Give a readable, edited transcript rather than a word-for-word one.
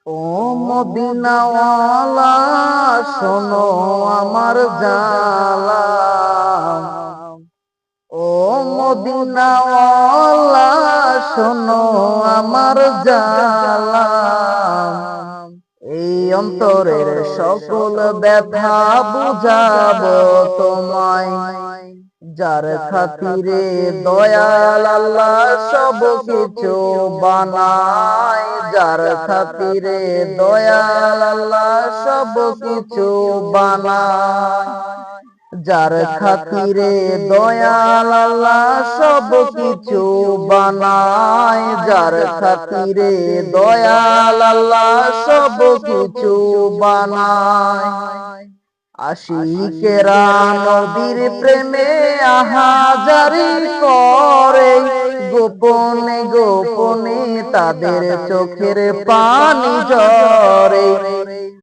ও মদিনাওয়ালা শোনো আমার জালা, ও মদিনাওয়ালা শোনো আমার জালা। এই অন্তরের সকল ব্যথা বুঝাবো তোমায়, যার খাতিরে দয়াল আল্লাহ সব কিছু বানায়, যার খাতিরে দয়াল আল্লাহ সব কিছু বানায়, যার খাতিরে দয়াল আল্লাহ সব কিছু বানায়, যার খাতিরে দয়াল আল্লাহ সব কিছু বানায়। আশিকেরা নবীর প্রেমে আহাজারি করে, গোপনে গোপনে তাদের চোখের পানি ঝরে।